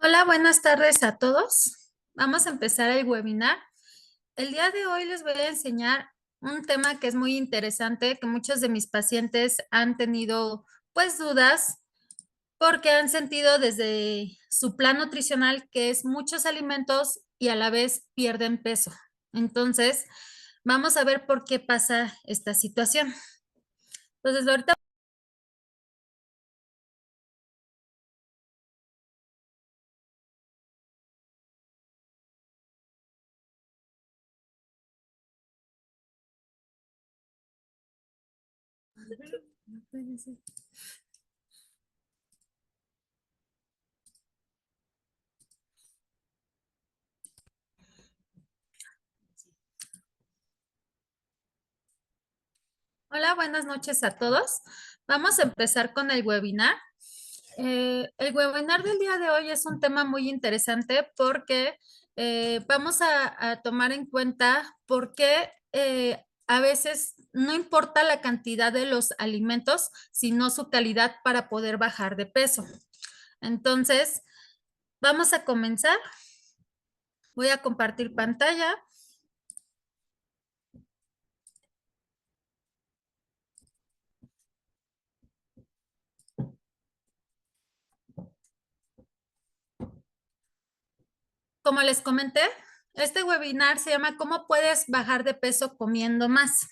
Hola, buenas tardes a todos. Vamos a empezar el webinar. El día de hoy les voy a enseñar un tema que es muy interesante, que muchos de mis pacientes han tenido pues dudas porque han sentido desde su plan nutricional que es muchos alimentos y a la vez pierden peso. Entonces, vamos a ver por qué pasa esta situación. Entonces, ahorita Hola, buenas noches a todos. Vamos a empezar con el webinar. El webinar del día de hoy es un tema muy interesante porque vamos a tomar en cuenta por qué a veces no importa la cantidad de los alimentos, sino su calidad para poder bajar de peso. Entonces, vamos a comenzar. Voy a compartir pantalla. Como les comenté, este webinar se llama ¿Cómo puedes bajar de peso comiendo más?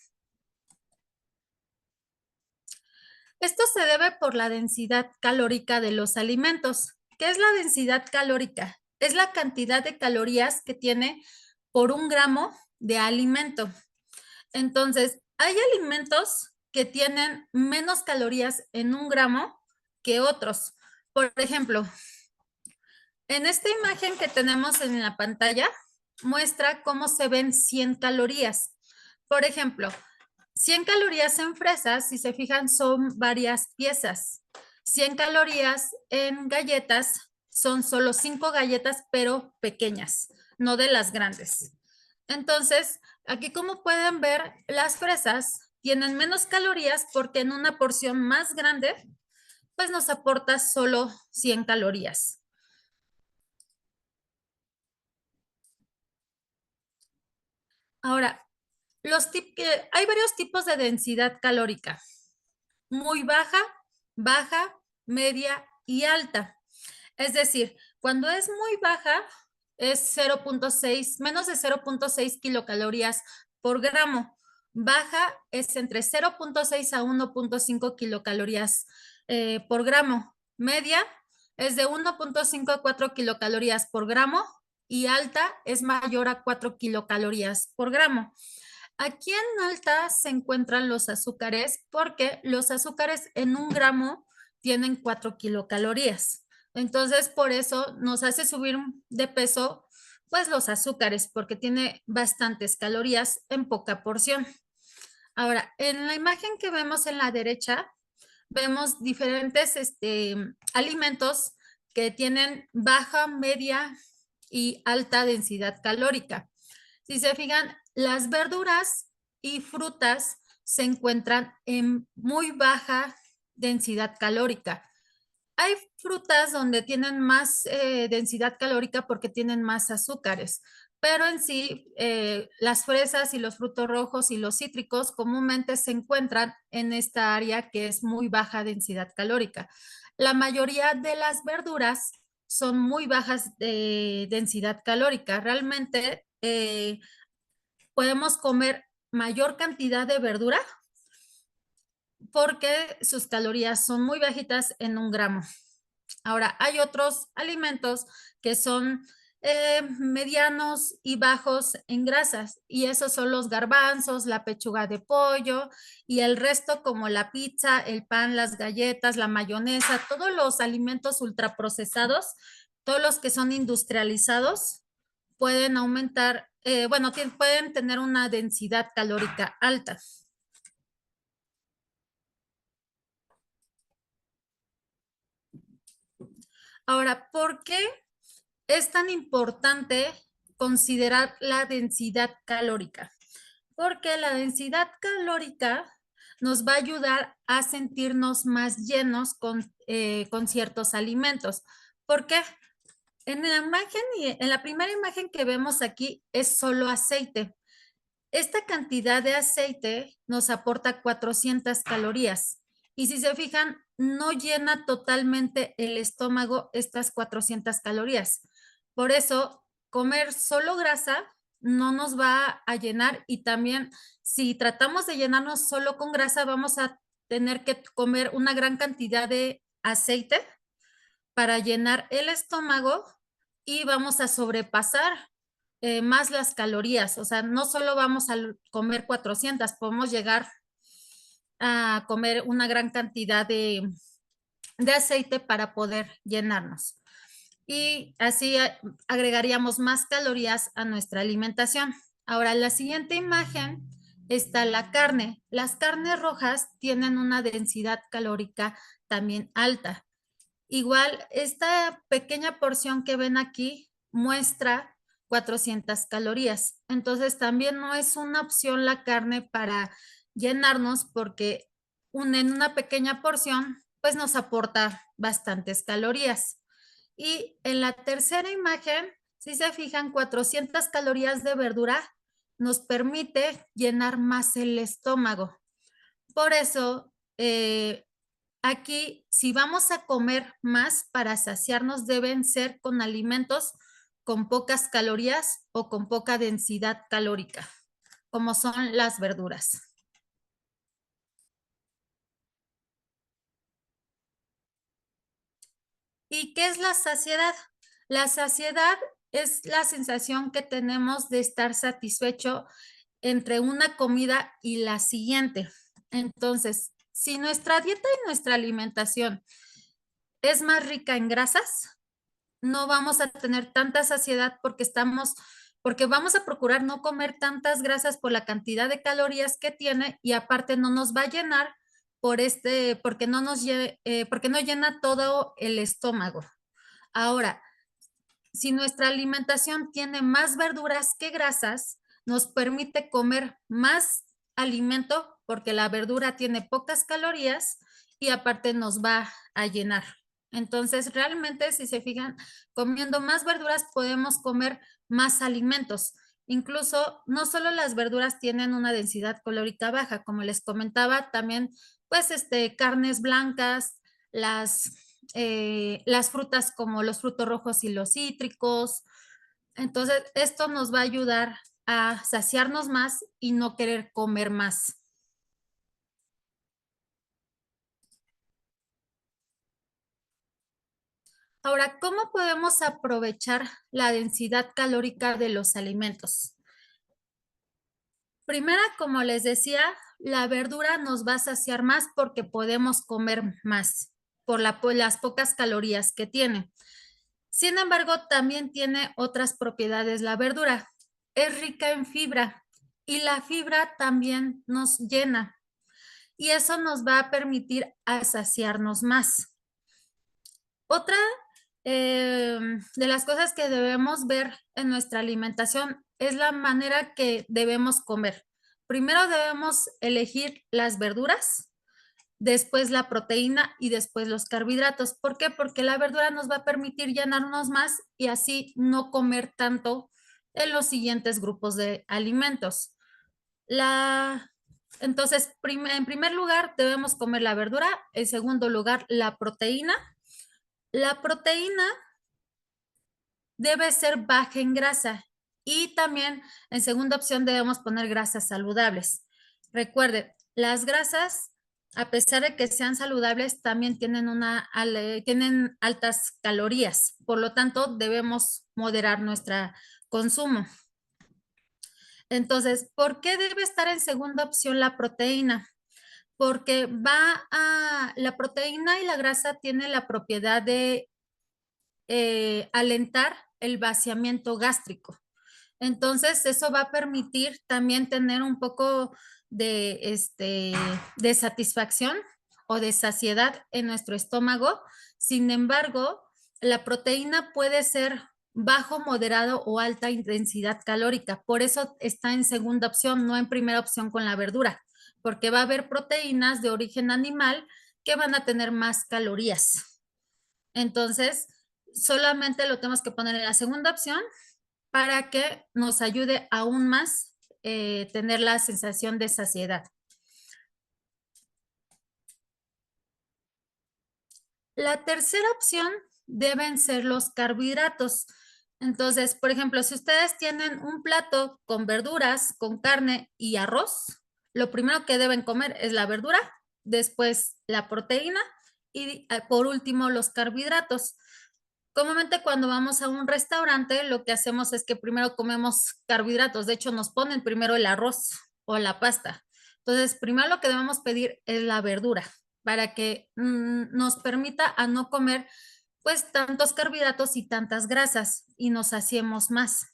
Esto se debe por la densidad calórica de los alimentos. ¿Qué es la densidad calórica? Es la cantidad de calorías que tiene por un gramo de alimento. Entonces, hay alimentos que tienen menos calorías en un gramo que otros. Por ejemplo, en esta imagen que tenemos en la pantalla, muestra cómo se ven 100 calorías. Por ejemplo, 100 calorías en fresas, si se fijan, son varias piezas. 100 calorías en galletas son solo 5 galletas, pero pequeñas, no de las grandes. Entonces, aquí como pueden ver, las fresas tienen menos calorías porque en una porción más grande, pues nos aporta solo 100 calorías. Ahora, hay varios tipos de densidad calórica. Muy baja, baja, media y alta. Es decir, cuando es muy baja, es 0.6, menos de 0.6 kilocalorías por gramo. Baja es entre 0.6 a 1.5 kilocalorías por gramo. Media es de 1.5 a 4 kilocalorías por gramo y alta es mayor a 4 kilocalorías por gramo. Aquí en alta se encuentran los azúcares porque los azúcares en un gramo tienen 4 kilocalorías. Entonces, por eso nos hace subir de peso, pues los azúcares, porque tiene bastantes calorías en poca porción. Ahora, en la imagen que vemos en la derecha, vemos diferentes alimentos que tienen baja, media y alta densidad calórica. Si se fijan, las verduras y frutas se encuentran en muy baja densidad calórica. Hay frutas donde tienen más densidad calórica porque tienen más azúcares, pero en sí las fresas y los frutos rojos y los cítricos comúnmente se encuentran en esta área que es muy baja densidad calórica. La mayoría de las verduras son muy bajas de densidad calórica. Realmente podemos comer mayor cantidad de verdura porque sus calorías son muy bajitas en un gramo. Ahora, hay otros alimentos que son medianos y bajos en grasas, y esos son los garbanzos, la pechuga de pollo y el resto como la pizza, el pan, las galletas, la mayonesa, todos los alimentos ultraprocesados, todos los que son industrializados, pueden aumentar, bueno, pueden tener una densidad calórica alta. Ahora, ¿por qué es tan importante considerar la densidad calórica? Porque la densidad calórica nos va a ayudar a sentirnos más llenos con ciertos alimentos. ¿Por qué? En la imagen y en la primera imagen que vemos aquí es solo aceite. Esta cantidad de aceite nos aporta 400 calorías y si se fijan, no llena totalmente el estómago estas 400 calorías. Por eso, comer solo grasa no nos va a llenar y también si tratamos de llenarnos solo con grasa, vamos a tener que comer una gran cantidad de aceite para llenar el estómago y vamos a sobrepasar más las calorías. O sea, no solo vamos a comer 400, podemos llegar a comer una gran cantidad de aceite para poder llenarnos. Y así agregaríamos más calorías a nuestra alimentación. Ahora, la siguiente imagen está la carne. Las carnes rojas tienen una densidad calórica también alta. Igual, esta pequeña porción que ven aquí muestra 400 calorías. Entonces, también no es una opción la carne para llenarnos porque en una pequeña porción, pues nos aporta bastantes calorías. Y en la tercera imagen, si se fijan, 400 calorías de verdura nos permite llenar más el estómago. Por eso, aquí, si vamos a comer más para saciarnos, deben ser con alimentos con pocas calorías o con poca densidad calórica, como son las verduras. ¿Y qué es la saciedad? La saciedad es la sensación que tenemos de estar satisfecho entre una comida y la siguiente. Entonces, si nuestra dieta y nuestra alimentación es más rica en grasas, no vamos a tener tanta saciedad porque vamos a procurar no comer tantas grasas por la cantidad de calorías que tiene y aparte no nos va a llenar porque no llena todo el estómago. Ahora, si nuestra alimentación tiene más verduras que grasas, nos permite comer más alimento porque la verdura tiene pocas calorías y aparte nos va a llenar. Entonces, realmente, si se fijan, comiendo más verduras podemos comer más alimentos. Incluso, no solo las verduras tienen una densidad calórica baja, como les comentaba, también, pues, carnes blancas, las las frutas como los frutos rojos y los cítricos. Entonces, esto nos va a ayudar a saciarnos más y no querer comer más. Ahora, ¿cómo podemos aprovechar la densidad calórica de los alimentos? Primera, como les decía, la verdura nos va a saciar más porque podemos comer más por las pocas calorías que tiene. Sin embargo, también tiene otras propiedades la verdura. Es rica en fibra y la fibra también nos llena y eso nos va a permitir a saciarnos más. Otra de las cosas que debemos ver en nuestra alimentación es la manera que debemos comer. Primero debemos elegir las verduras, después la proteína y después los carbohidratos. ¿Por qué? Porque la verdura nos va a permitir llenarnos más y así no comer tanto en los siguientes grupos de alimentos. La, entonces, en primer lugar, debemos comer la verdura. En segundo lugar, la proteína. La proteína debe ser baja en grasa y también en segunda opción debemos poner grasas saludables. Recuerden, las grasas, a pesar de que sean saludables, también tienen altas calorías, por lo tanto debemos moderar nuestro consumo. Entonces, ¿por qué debe estar en segunda opción la proteína? Porque la proteína y la grasa tienen la propiedad de alentar el vaciamiento gástrico. Entonces, eso va a permitir también tener un poco de satisfacción o de saciedad en nuestro estómago. Sin embargo, la proteína puede ser bajo, moderado o alta intensidad calórica. Por eso está en segunda opción, no en primera opción con la verdura, porque va a haber proteínas de origen animal que van a tener más calorías. Entonces, solamente lo tenemos que poner en la segunda opción para que nos ayude aún más tener la sensación de saciedad. La tercera opción deben ser los carbohidratos. Entonces, por ejemplo, si ustedes tienen un plato con verduras, con carne y arroz, lo primero que deben comer es la verdura, después la proteína y por último los carbohidratos. Comúnmente cuando vamos a un restaurante, lo que hacemos es que primero comemos carbohidratos. De hecho, nos ponen primero el arroz o la pasta. Entonces, primero lo que debemos pedir es la verdura para que nos permita a no comer pues tantos carbohidratos y tantas grasas y nos saciemos más.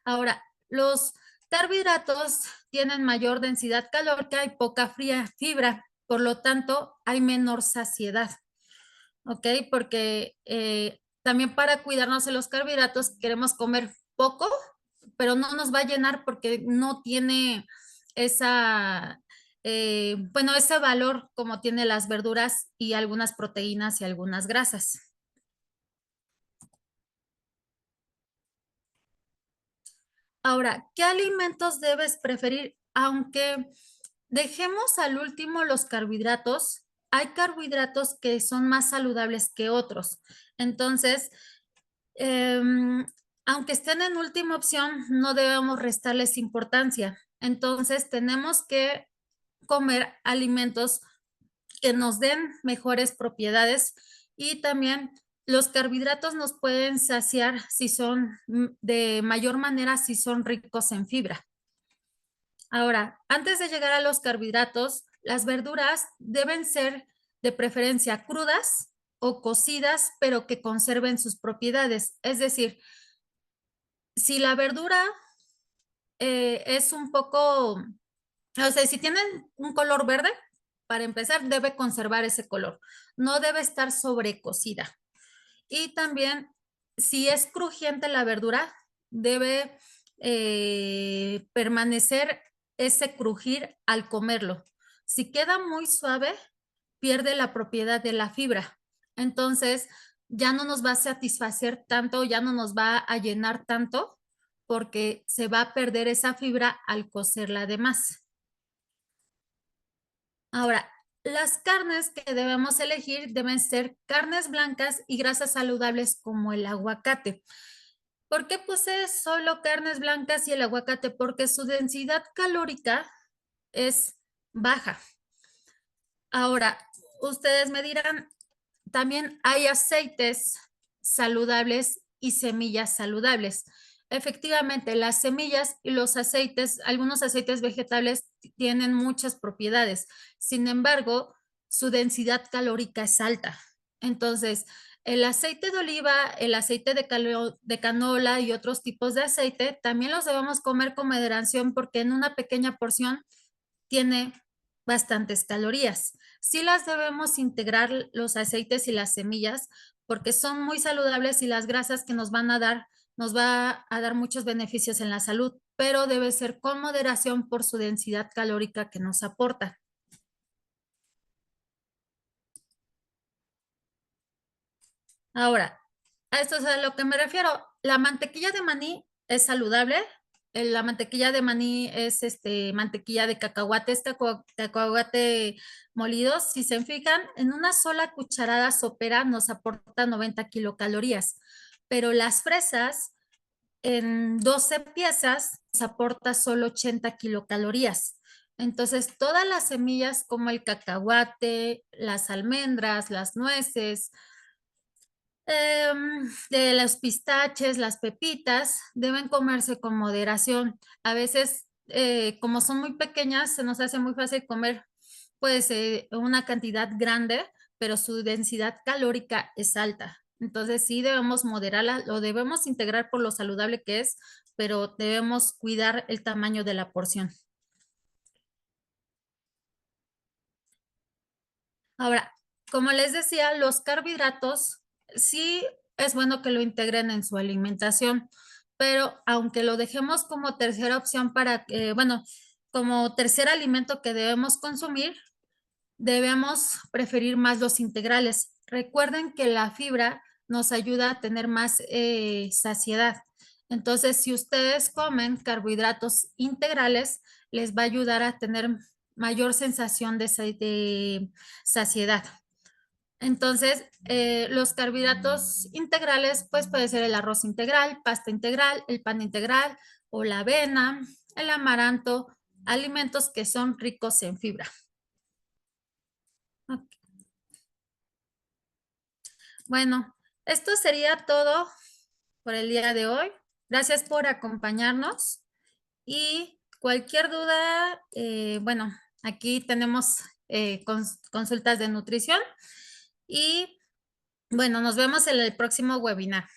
Ahora, los carbohidratos tienen mayor densidad calórica y poca fibra, por lo tanto, hay menor saciedad. ¿Ok? Porque también para cuidarnos de los carbohidratos queremos comer poco, pero no nos va a llenar porque no tiene esa, bueno, ese valor como tiene las verduras y algunas proteínas y algunas grasas. Ahora, ¿qué alimentos debes preferir? Aunque dejemos al último los carbohidratos, hay carbohidratos que son más saludables que otros. Entonces, aunque estén en última opción, no debemos restarles importancia. Entonces, tenemos que comer alimentos que nos den mejores propiedades y también los carbohidratos nos pueden saciar si son de mayor manera, si son ricos en fibra. Ahora, antes de llegar a los carbohidratos, las verduras deben ser de preferencia crudas o cocidas, pero que conserven sus propiedades. Es decir, si la verdura es un poco, o sea, si tienen un color verde, para empezar, debe conservar ese color. No debe estar sobrecocida. Y también, si es crujiente la verdura, debe permanecer ese crujir al comerlo. Si queda muy suave, pierde la propiedad de la fibra. Entonces, ya no nos va a satisfacer tanto, ya no nos va a llenar tanto, porque se va a perder esa fibra al cocerla de más. Ahora, las carnes que debemos elegir deben ser carnes blancas y grasas saludables como el aguacate. ¿Por qué puse solo carnes blancas y el aguacate? Porque su densidad calórica es baja. Ahora, ustedes me dirán, también hay aceites saludables y semillas saludables. Efectivamente, las semillas y los aceites, algunos aceites vegetales tienen muchas propiedades. Sin embargo, su densidad calórica es alta. Entonces, el aceite de oliva, el aceite de canola y otros tipos de aceite también los debemos comer con moderación porque en una pequeña porción tiene bastantes calorías. Sí las debemos integrar los aceites y las semillas porque son muy saludables y las grasas que nos van a dar, nos va a dar muchos beneficios en la salud, pero debe ser con moderación por su densidad calórica que nos aporta. Ahora, a esto es a lo que me refiero. La mantequilla de maní es saludable. La mantequilla de maní es mantequilla de cacahuate, cacahuate molido. Si se fijan, en una sola cucharada sopera nos aporta 90 kilocalorías, pero las fresas en 12 piezas nos aporta solo 80 kilocalorías. Entonces, todas las semillas como el cacahuate, las almendras, las nueces, de los pistaches, las pepitas, deben comerse con moderación. A veces, como son muy pequeñas, se nos hace muy fácil comer pues una cantidad grande, pero su densidad calórica es alta. Entonces sí debemos moderarla, lo debemos integrar por lo saludable que es, pero debemos cuidar el tamaño de la porción. Ahora, como les decía, los carbohidratos sí es bueno que lo integren en su alimentación, pero aunque lo dejemos como tercera opción para que, bueno, como tercer alimento que debemos consumir, debemos preferir más los integrales. Recuerden que la fibra nos ayuda a tener más saciedad. Entonces, si ustedes comen carbohidratos integrales, les va a ayudar a tener mayor sensación de saciedad. Entonces, los carbohidratos integrales, pues puede ser el arroz integral, pasta integral, el pan integral o la avena, el amaranto, alimentos que son ricos en fibra. Ok. Bueno, esto sería todo por el día de hoy. Gracias por acompañarnos y cualquier duda, bueno, aquí tenemos consultas de nutrición y bueno, nos vemos en el próximo webinar.